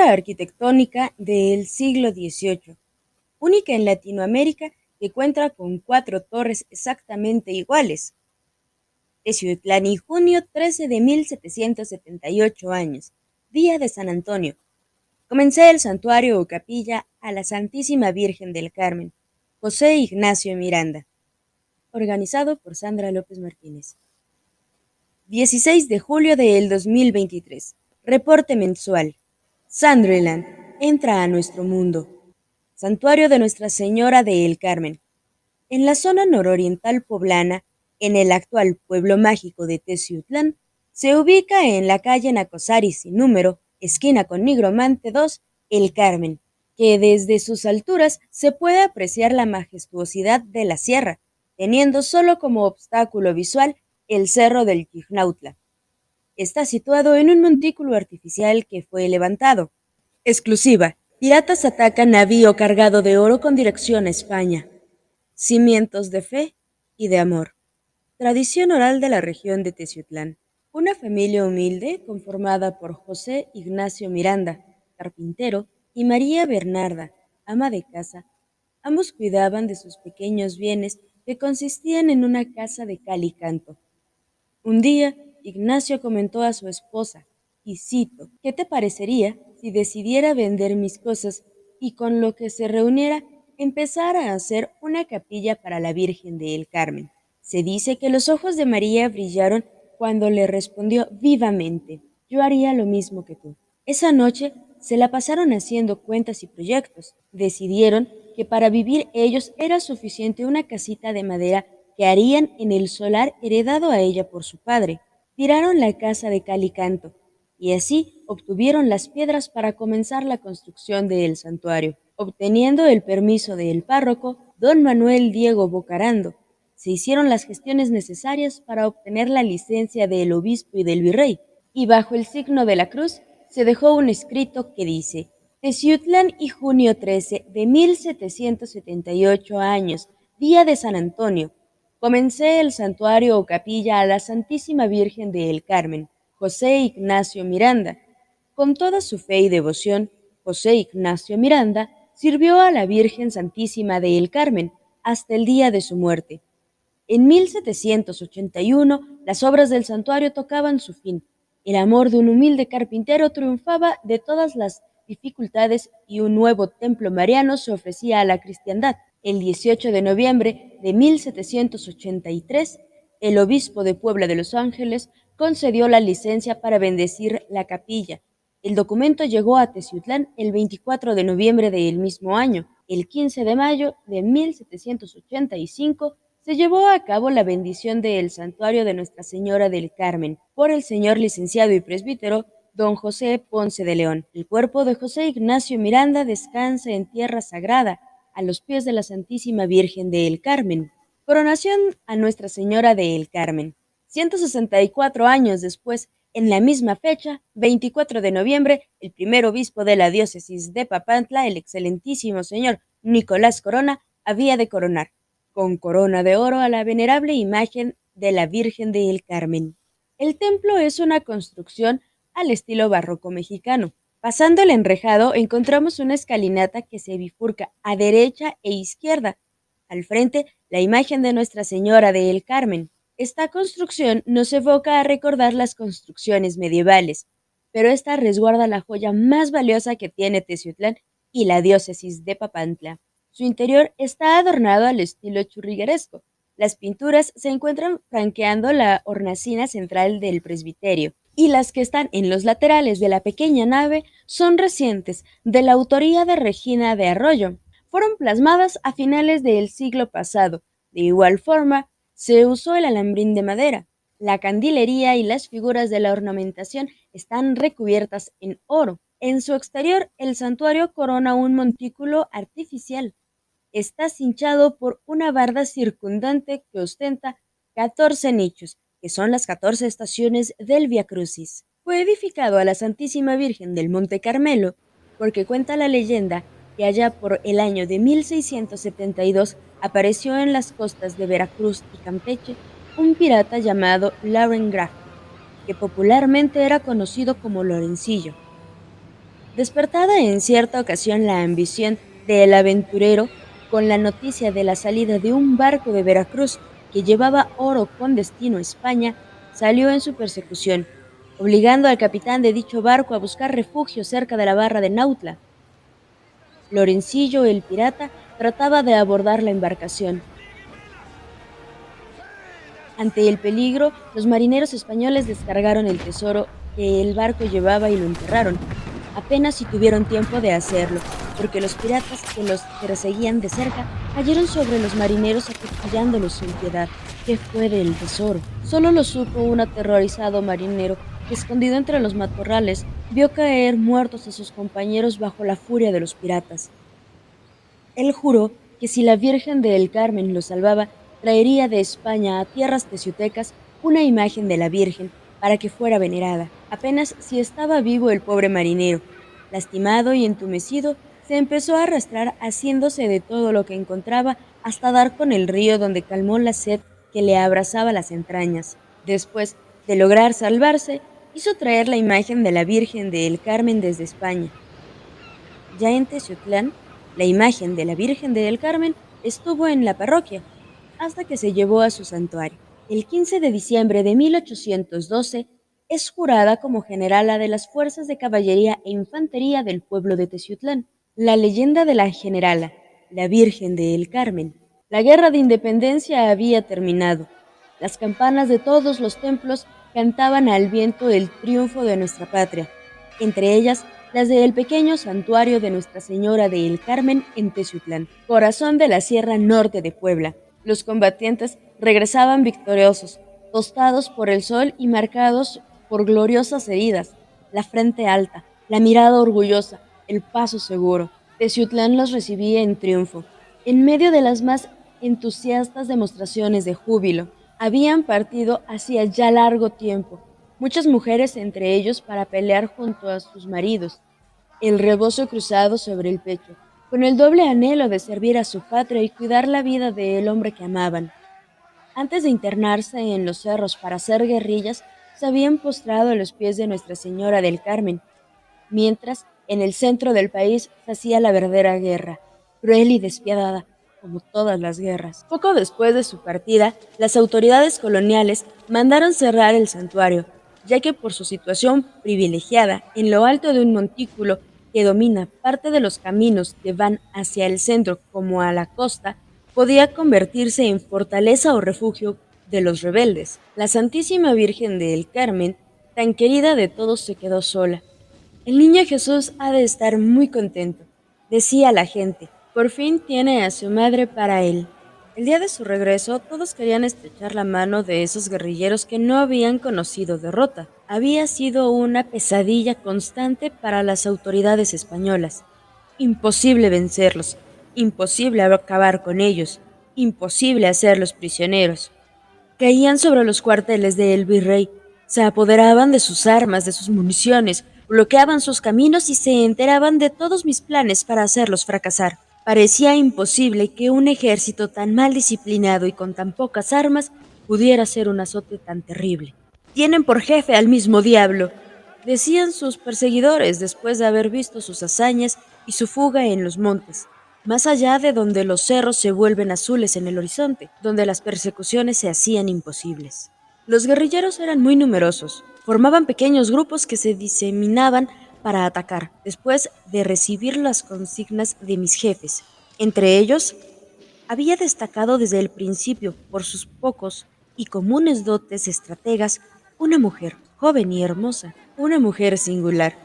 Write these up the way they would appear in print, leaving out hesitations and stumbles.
obra arquitectónica del siglo XVIII, única en Latinoamérica que cuenta con 4 torres exactamente iguales. Teciutlán y junio 13 de 1778 años, día de San Antonio. Comencé el santuario o capilla a la Santísima Virgen del Carmen, José Ignacio Miranda, organizado por Sandra López Martínez. 16 de julio del 2023. Reporte mensual. Sandreland entra a nuestro mundo. Santuario de Nuestra Señora de El Carmen. En la zona nororiental poblana, en el actual pueblo mágico de Teciutlán, se ubica en la calle Nacosari sin número, esquina con Nigromante 2, El Carmen, que desde sus alturas se puede apreciar la majestuosidad de la sierra, teniendo solo como obstáculo visual el Cerro del Quijnautla. Está situado en un montículo artificial que fue levantado. Exclusiva. Piratas atacan navío cargado de oro con dirección a España. Cimientos de fe y de amor. Tradición oral de la región de Teciutlán. Una familia humilde conformada por José Ignacio Miranda, carpintero, y María Bernarda, ama de casa. Ambos cuidaban de sus pequeños bienes que consistían en una casa de cal y canto. Un día, Ignacio comentó a su esposa, y cito, ¿qué te parecería si decidiera vender mis cosas y con lo que se reuniera empezar a hacer una capilla para la Virgen de El Carmen? Se dice que los ojos de María brillaron cuando le respondió vivamente, yo haría lo mismo que tú. Esa noche se la pasaron haciendo cuentas y proyectos. Decidieron que para vivir ellos era suficiente una casita de madera que harían en el solar heredado a ella por su padre. Tiraron la casa de cal y canto, y así obtuvieron las piedras para comenzar la construcción del santuario. Obteniendo el permiso del párroco, don Manuel Diego Bocarando, se hicieron las gestiones necesarias para obtener la licencia del obispo y del virrey, y bajo el signo de la cruz se dejó un escrito que dice: Teciutlán y junio 13 de 1778 años, día de San Antonio. Comencé el santuario o capilla a la Santísima Virgen de El Carmen, José Ignacio Miranda. Con toda su fe y devoción, José Ignacio Miranda sirvió a la Virgen Santísima de El Carmen hasta el día de su muerte. En 1781, las obras del santuario tocaban su fin. El amor de un humilde carpintero triunfaba de todas las dificultades y un nuevo templo mariano se ofrecía a la cristiandad. El 18 de noviembre de 1783, el obispo de Puebla de Los Ángeles concedió la licencia para bendecir la capilla. El documento llegó a Teciutlán el 24 de noviembre del mismo año. El 15 de mayo de 1785 se llevó a cabo la bendición del santuario de Nuestra Señora del Carmen por el señor licenciado y presbítero don José Ponce de León. El cuerpo de José Ignacio Miranda descansa en tierra sagrada, a los pies de la Santísima Virgen de El Carmen. Coronación a Nuestra Señora de El Carmen. 164 años después, en la misma fecha, 24 de noviembre, el primer obispo de la diócesis de Papantla, el excelentísimo señor Nicolás Corona, había de coronar con corona de oro a la venerable imagen de la Virgen de El Carmen. El templo es una construcción al estilo barroco mexicano. Pasando el enrejado encontramos una escalinata que se bifurca a derecha e izquierda. Al frente, la imagen de Nuestra Señora de El Carmen. Esta construcción nos evoca a recordar las construcciones medievales, pero esta resguarda la joya más valiosa que tiene Teciutlán y la diócesis de Papantla. Su interior está adornado al estilo churrigueresco. Las pinturas se encuentran franqueando la hornacina central del presbiterio, y las que están en los laterales de la pequeña nave son recientes, de la autoría de Regina de Arroyo. Fueron plasmadas a finales del siglo pasado. De igual forma, se usó el alambrín de madera. La candilería y las figuras de la ornamentación están recubiertas en oro. En su exterior, el santuario corona un montículo artificial. Está cinchado por una barda circundante que ostenta 14 nichos, que son las 14 estaciones del Vía Crucis. Fue edificado a la Santísima Virgen del Monte Carmelo porque cuenta la leyenda que allá por el año de 1672 apareció en las costas de Veracruz y Campeche un pirata llamado Lauren Graf, que popularmente era conocido como Lorencillo. Despertada en cierta ocasión la ambición del aventurero con la noticia de la salida de un barco de Veracruz que llevaba oro con destino a España, salió en su persecución, obligando al capitán de dicho barco a buscar refugio cerca de la barra de Nautla. Lorencillo, el pirata, trataba de abordar la embarcación. Ante el peligro, los marineros españoles descargaron el tesoro que el barco llevaba y lo enterraron. Apenas si tuvieron tiempo de hacerlo, porque los piratas que los perseguían de cerca cayeron sobre los marineros acuchillándolos sin piedad. ¿Qué fue del tesoro? Solo lo supo un aterrorizado marinero que, escondido entre los matorrales, vio caer muertos a sus compañeros bajo la furia de los piratas. Él juró que si la Virgen del Carmen lo salvaba, traería de España a tierras teciutecas una imagen de la Virgen para que fuera venerada. Apenas si estaba vivo el pobre marinero, lastimado y entumecido, se empezó a arrastrar haciéndose de todo lo que encontraba hasta dar con el río donde calmó la sed que le abrasaba las entrañas. Después de lograr salvarse, hizo traer la imagen de la Virgen del Carmen desde España. Ya en Teciutlán, la imagen de la Virgen del Carmen estuvo en la parroquia hasta que se llevó a su santuario. El 15 de diciembre de 1812 es jurada como generala de las fuerzas de caballería e infantería del pueblo de Teciutlán. La leyenda de la generala, la Virgen del Carmen. La guerra de independencia había terminado. Las campanas de todos los templos cantaban al viento el triunfo de nuestra patria, entre ellas las del pequeño santuario de Nuestra Señora del Carmen en Teciutlán, corazón de la Sierra Norte de Puebla. Los combatientes regresaban victoriosos, tostados por el sol y marcados por gloriosas heridas, la frente alta, la mirada orgullosa, el paso seguro. Teciutlán los recibía en triunfo, en medio de las más entusiastas demostraciones de júbilo. Habían partido hacía ya largo tiempo, muchas mujeres entre ellos para pelear junto a sus maridos, el rebozo cruzado sobre el pecho, con el doble anhelo de servir a su patria y cuidar la vida del hombre que amaban. Antes de internarse en los cerros para hacer guerrillas, se habían postrado a los pies de Nuestra Señora del Carmen, mientras en el centro del país se hacía la verdadera guerra, cruel y despiadada, como todas las guerras. Poco después de su partida, las autoridades coloniales mandaron cerrar el santuario, ya que por su situación privilegiada en lo alto de un montículo que domina parte de los caminos que van hacia el centro como a la costa, podía convertirse en fortaleza o refugio de los rebeldes. La Santísima Virgen del Carmen, tan querida de todos, se quedó sola. El niño Jesús ha de estar muy contento, decía la gente. Por fin tiene a su madre para él. El día de su regreso, todos querían estrechar la mano de esos guerrilleros que no habían conocido derrota. Había sido una pesadilla constante para las autoridades españolas. Imposible vencerlos, imposible acabar con ellos, imposible hacerlos prisioneros. Caían sobre los cuarteles del virrey, se apoderaban de sus armas, de sus municiones, bloqueaban sus caminos y se enteraban de todos mis planes para hacerlos fracasar. Parecía imposible que un ejército tan mal disciplinado y con tan pocas armas pudiera hacer un azote tan terrible. Tienen por jefe al mismo diablo, decían sus perseguidores después de haber visto sus hazañas y su fuga en los montes, más allá de donde los cerros se vuelven azules en el horizonte, donde las persecuciones se hacían imposibles. Los guerrilleros eran muy numerosos, formaban pequeños grupos que se diseminaban para atacar, después de recibir las consignas de mis jefes. Entre ellos, había destacado desde el principio, por sus pocos y comunes dotes estrategas, una mujer, joven y hermosa, una mujer singular.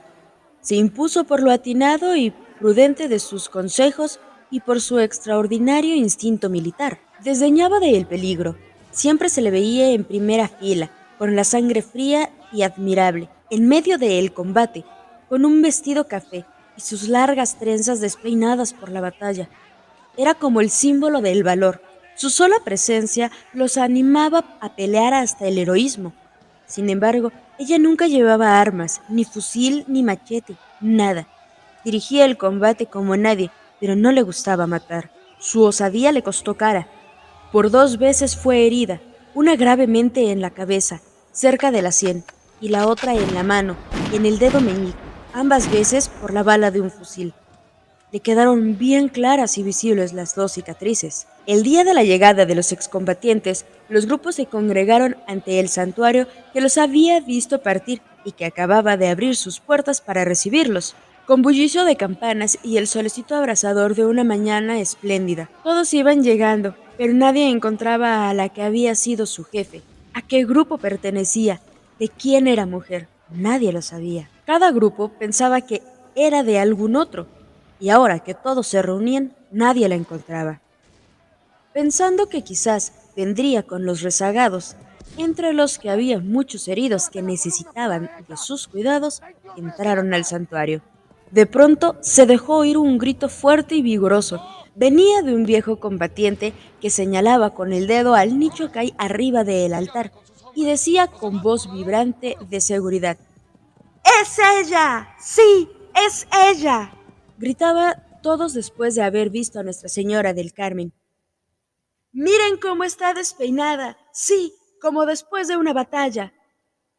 Se impuso por lo atinado y prudente de sus consejos y por su extraordinario instinto militar. Desdeñaba del peligro. Siempre se le veía en primera fila, con la sangre fría y admirable, en medio del combate, con un vestido café y sus largas trenzas despeinadas por la batalla. Era como el símbolo del valor. Su sola presencia los animaba a pelear hasta el heroísmo. Sin embargo, ella nunca llevaba armas, ni fusil, ni machete, nada. Dirigía el combate como nadie, pero no le gustaba matar. Su osadía le costó cara. Por 2 veces fue herida, una gravemente en la cabeza, cerca de la sien, y la otra en la mano, en el dedo meñique. ambas veces por la bala de un fusil. Le quedaron bien claras y visibles las dos cicatrices. El día de la llegada de los excombatientes, los grupos se congregaron ante el santuario que los había visto partir y que acababa de abrir sus puertas para recibirlos. Con bullicio de campanas y el solecito abrasador de una mañana espléndida, todos iban llegando, pero nadie encontraba a la que había sido su jefe. ¿A qué grupo pertenecía? ¿De quién era mujer? Nadie lo sabía. Cada grupo pensaba que era de algún otro, y ahora que todos se reunían, nadie la encontraba. Pensando que quizás vendría con los rezagados, entre los que había muchos heridos que necesitaban de sus cuidados, entraron al santuario. De pronto se dejó oír un grito fuerte y vigoroso. Venía de un viejo combatiente que señalaba con el dedo al nicho que hay arriba del altar y decía con voz vibrante de seguridad: ¡Es ella! ¡Sí, es ella! Gritaba todos después de haber visto a Nuestra Señora del Carmen. Miren cómo está despeinada. Sí, como después de una batalla.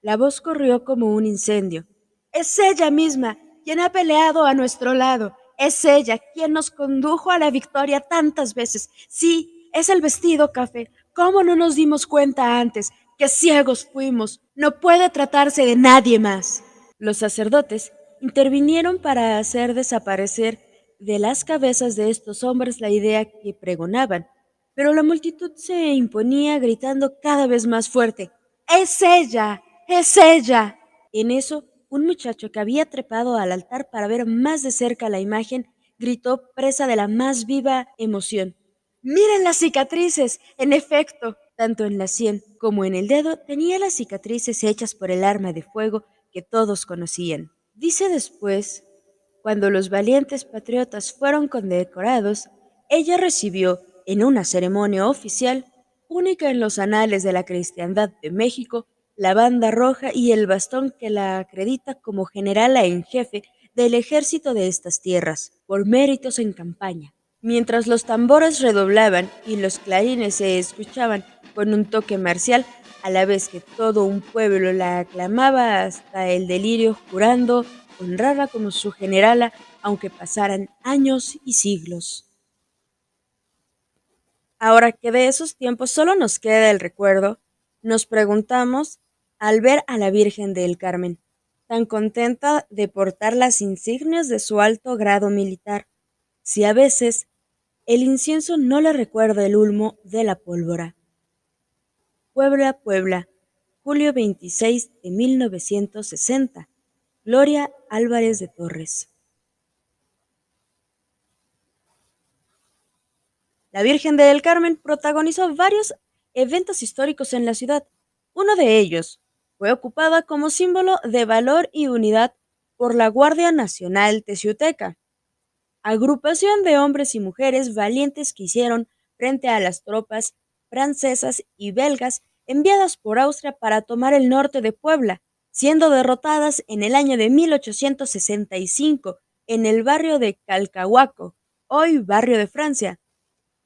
La voz corrió como un incendio. Es ella misma quien ha peleado a nuestro lado. Es ella quien nos condujo a la victoria tantas veces. Sí, es el vestido café. ¿Cómo no nos dimos cuenta antes? ¡Qué ciegos fuimos! No puede tratarse de nadie más. Los sacerdotes intervinieron para hacer desaparecer de las cabezas de estos hombres la idea que pregonaban, pero la multitud se imponía gritando cada vez más fuerte: ¡Es ella! ¡Es ella! En eso, un muchacho que había trepado al altar para ver más de cerca la imagen gritó, presa de la más viva emoción: ¡Miren las cicatrices! En efecto, tanto en la sien como en el dedo tenía las cicatrices hechas por el arma de fuego que todos conocían. Dice después, cuando los valientes patriotas fueron condecorados, ella recibió, en una ceremonia oficial, única en los anales de la cristiandad de México, la banda roja y el bastón que la acredita como generala en jefe del ejército de estas tierras, por méritos en campaña. Mientras los tambores redoblaban y los clarines se escuchaban con un toque marcial, a la vez que todo un pueblo la aclamaba hasta el delirio, jurando honrarla como su generala, aunque pasaran años y siglos. Ahora que de esos tiempos solo nos queda el recuerdo, nos preguntamos, al ver a la Virgen del Carmen, tan contenta de portar las insignias de su alto grado militar, si a veces el incienso no le recuerda el humo de la pólvora. Puebla, Puebla, julio 26 de 1960. Gloria Álvarez de Torres. La Virgen del Carmen protagonizó varios eventos históricos en la ciudad. Uno de ellos fue ocupada como símbolo de valor y unidad por la Guardia Nacional Teciuteca, agrupación de hombres y mujeres valientes que hicieron frente a las tropas francesas y belgas enviadas por Austria para tomar el norte de Puebla, siendo derrotadas en el año de 1865 en el barrio de Calcahuaco, hoy barrio de Francia.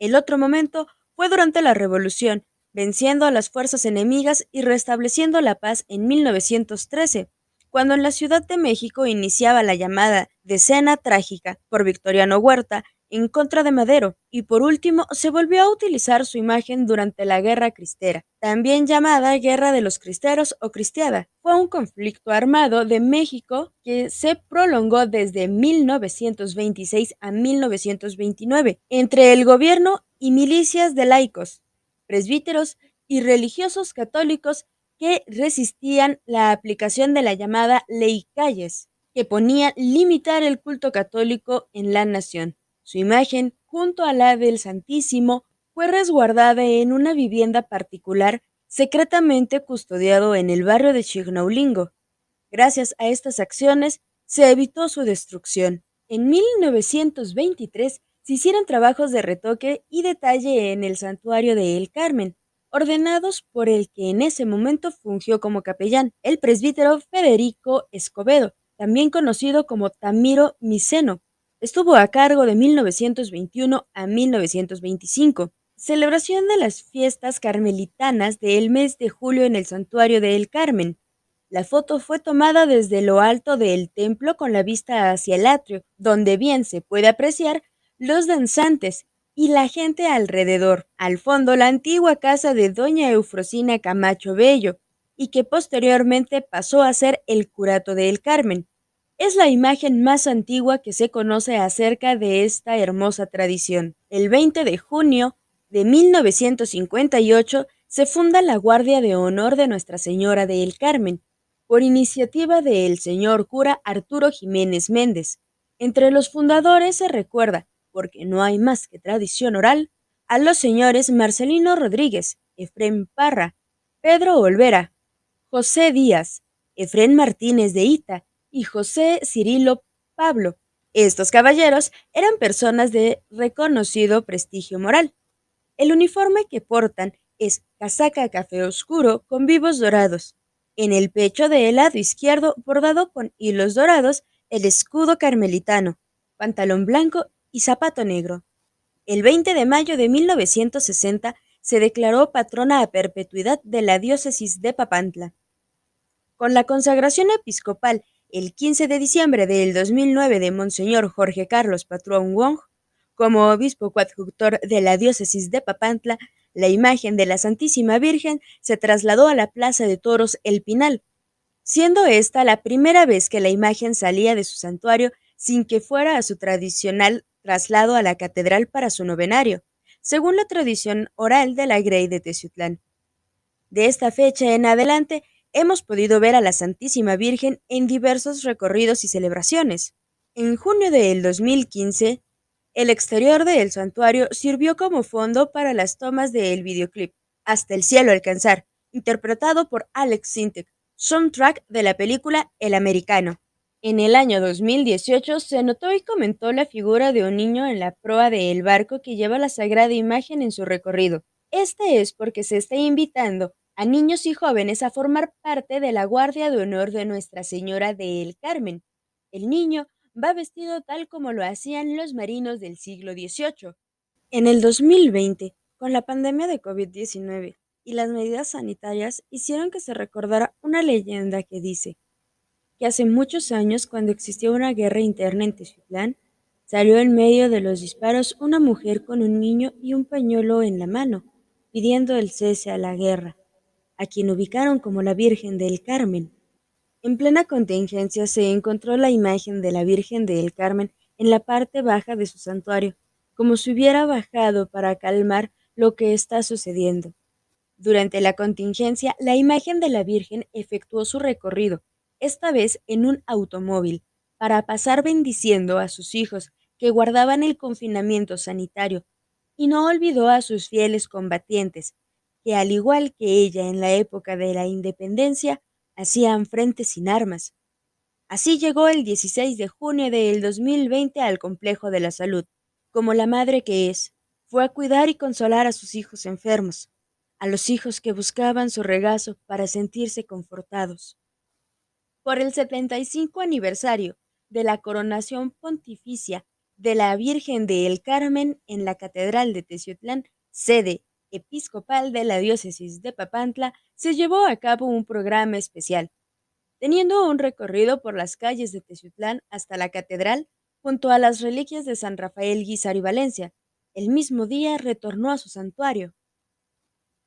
El otro momento fue durante la Revolución, venciendo a las fuerzas enemigas y restableciendo la paz en 1913, cuando en la Ciudad de México iniciaba la llamada Decena Trágica por Victoriano Huerta en contra de Madero, y por último se volvió a utilizar su imagen durante la Guerra Cristera, también llamada Guerra de los Cristeros o Cristiada. Fue un conflicto armado de México que se prolongó desde 1926 a 1929 entre el gobierno y milicias de laicos, presbíteros y religiosos católicos que resistían la aplicación de la llamada Ley Calles, que ponía limitar el culto católico en la nación. Su imagen, junto a la del Santísimo, fue resguardada en una vivienda particular secretamente custodiado en el barrio de Chignahulingo. Gracias a estas acciones se evitó su destrucción. En 1923 se hicieron trabajos de retoque y detalle en el santuario de El Carmen, ordenados por el que en ese momento fungió como capellán, el presbítero Federico Escobedo, también conocido como Tamiro Miceno. Estuvo a cargo de 1921 a 1925. Celebración de las fiestas carmelitanas del mes de julio en el santuario de El Carmen. La foto fue tomada desde lo alto del templo con la vista hacia el atrio, donde bien se puede apreciar los danzantes y la gente alrededor. Al fondo, la antigua casa de doña Eufrosina Camacho Bello, y que posteriormente pasó a ser el Curato del Carmen. Es la imagen más antigua que se conoce acerca de esta hermosa tradición. El 20 de junio de 1958 se funda la Guardia de Honor de Nuestra Señora del Carmen, por iniciativa del señor cura Arturo Jiménez Méndez. Entre los fundadores se recuerda, porque no hay más que tradición oral, a los señores Marcelino Rodríguez, Efrén Parra, Pedro Olvera, José Díaz, Efrén Martínez de Ita y José Cirilo Pablo. Estos caballeros eran personas de reconocido prestigio moral. El uniforme que portan es casaca café oscuro con vivos dorados. En el pecho del lado izquierdo, bordado con hilos dorados, el escudo carmelitano, pantalón blanco y zapato negro. El 20 de mayo de 1960 se declaró patrona a perpetuidad de la diócesis de Papantla. Con la consagración episcopal el 15 de diciembre del 2009 de Monseñor Jorge Carlos Patrón Wong, como obispo coadjutor de la diócesis de Papantla, la imagen de la Santísima Virgen se trasladó a la Plaza de Toros El Pinal, siendo esta la primera vez que la imagen salía de su santuario sin que fuera a su tradicional traslado a la catedral para su novenario, según la tradición oral de la Grey de Teciutlán. De esta fecha en adelante, hemos podido ver a la Santísima Virgen en diversos recorridos y celebraciones. En junio del 2015, el exterior del santuario sirvió como fondo para las tomas del videoclip Hasta el cielo alcanzar, interpretado por Alex Sintek, soundtrack de la película El Americano. En el año 2018 se notó y comentó la figura de un niño en la proa del barco que lleva la sagrada imagen en su recorrido. Este es porque se está invitando a niños y jóvenes a formar parte de la Guardia de Honor de Nuestra Señora del Carmen. El niño va vestido tal como lo hacían los marinos del siglo XVIII. En el 2020, con la pandemia de COVID-19 y las medidas sanitarias, hicieron que se recordara una leyenda que dice que hace muchos años, cuando existía una guerra interna en Teciutlán, salió en medio de los disparos una mujer con un niño y un pañuelo en la mano, pidiendo el cese a la guerra, a quien ubicaron como la Virgen del Carmen. En plena contingencia se encontró la imagen de la Virgen del Carmen en la parte baja de su santuario, como si hubiera bajado para calmar lo que está sucediendo. Durante la contingencia, la imagen de la Virgen efectuó su recorrido, esta vez en un automóvil, para pasar bendiciendo a sus hijos que guardaban el confinamiento sanitario, y no olvidó a sus fieles combatientes, que al igual que ella en la época de la independencia, hacían frente sin armas. Así llegó el 16 de junio del 2020 al Complejo de la Salud. Como la madre que es, fue a cuidar y consolar a sus hijos enfermos, a los hijos que buscaban su regazo para sentirse confortados. Por el 75 aniversario de la coronación pontificia de la Virgen de El Carmen en la Catedral de Teciutlán, sede episcopal de la diócesis de Papantla, se llevó a cabo un programa especial, teniendo un recorrido por las calles de Teciutlán hasta la catedral, junto a las reliquias de San Rafael Guízar y Valencia. El mismo día retornó a su santuario.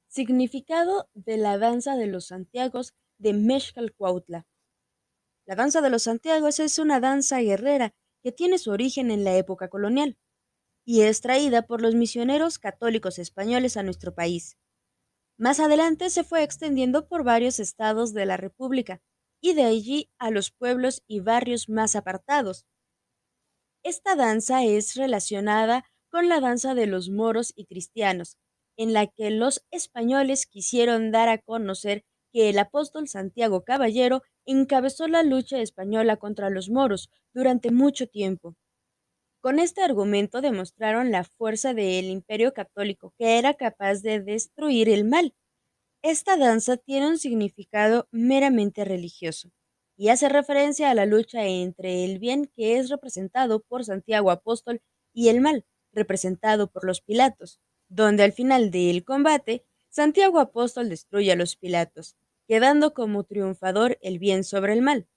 Significado de la danza de los Santiagos de Mexcalcuautla. La danza de los Santiagos es una danza guerrera que tiene su origen en la época colonial y es traída por los misioneros católicos españoles a nuestro país. Más adelante se fue extendiendo por varios estados de la República y de allí a los pueblos y barrios más apartados. Esta danza es relacionada con la danza de los moros y cristianos, en la que los españoles quisieron dar a conocer que el apóstol Santiago Caballero encabezó la lucha española contra los moros durante mucho tiempo. Con este argumento demostraron la fuerza del Imperio Católico, que era capaz de destruir el mal. Esta danza tiene un significado meramente religioso y hace referencia a la lucha entre el bien, que es representado por Santiago Apóstol, y el mal, representado por los Pilatos, donde al final del combate, Santiago Apóstol destruye a los Pilatos. quedando como triunfador el bien sobre el mal.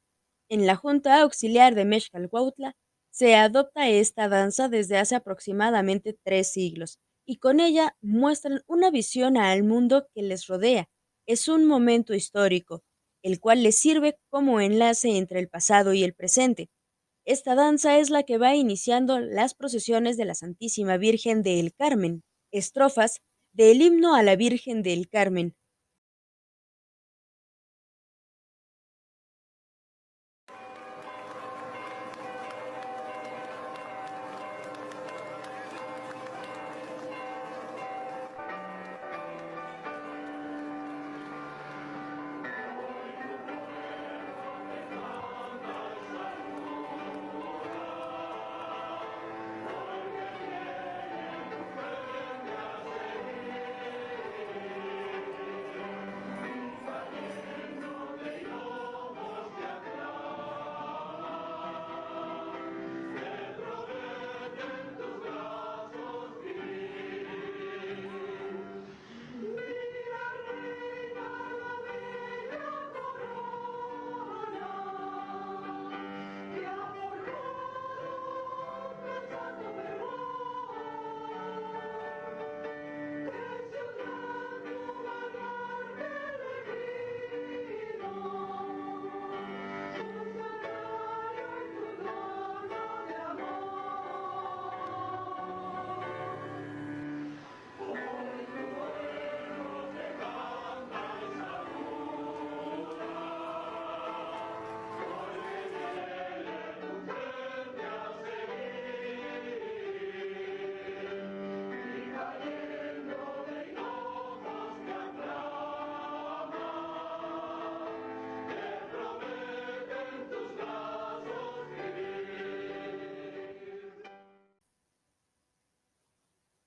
En la Junta Auxiliar de Mexcalcuautla se adopta esta danza desde hace aproximadamente 3 siglos, y con ella muestran una visión al mundo que les rodea. Es un momento histórico, el cual les sirve como enlace entre el pasado y el presente. Esta danza es la que va iniciando las procesiones de la Santísima Virgen del Carmen. Estrofas del himno a la Virgen del Carmen.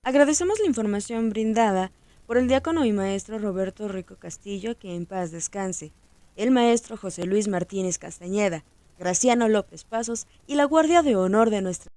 Agradecemos la información brindada por el diácono y maestro Roberto Rico Castillo, que en paz descanse, el maestro José Luis Martínez Castañeda, Graciano López Pasos y la Guardia de Honor de nuestra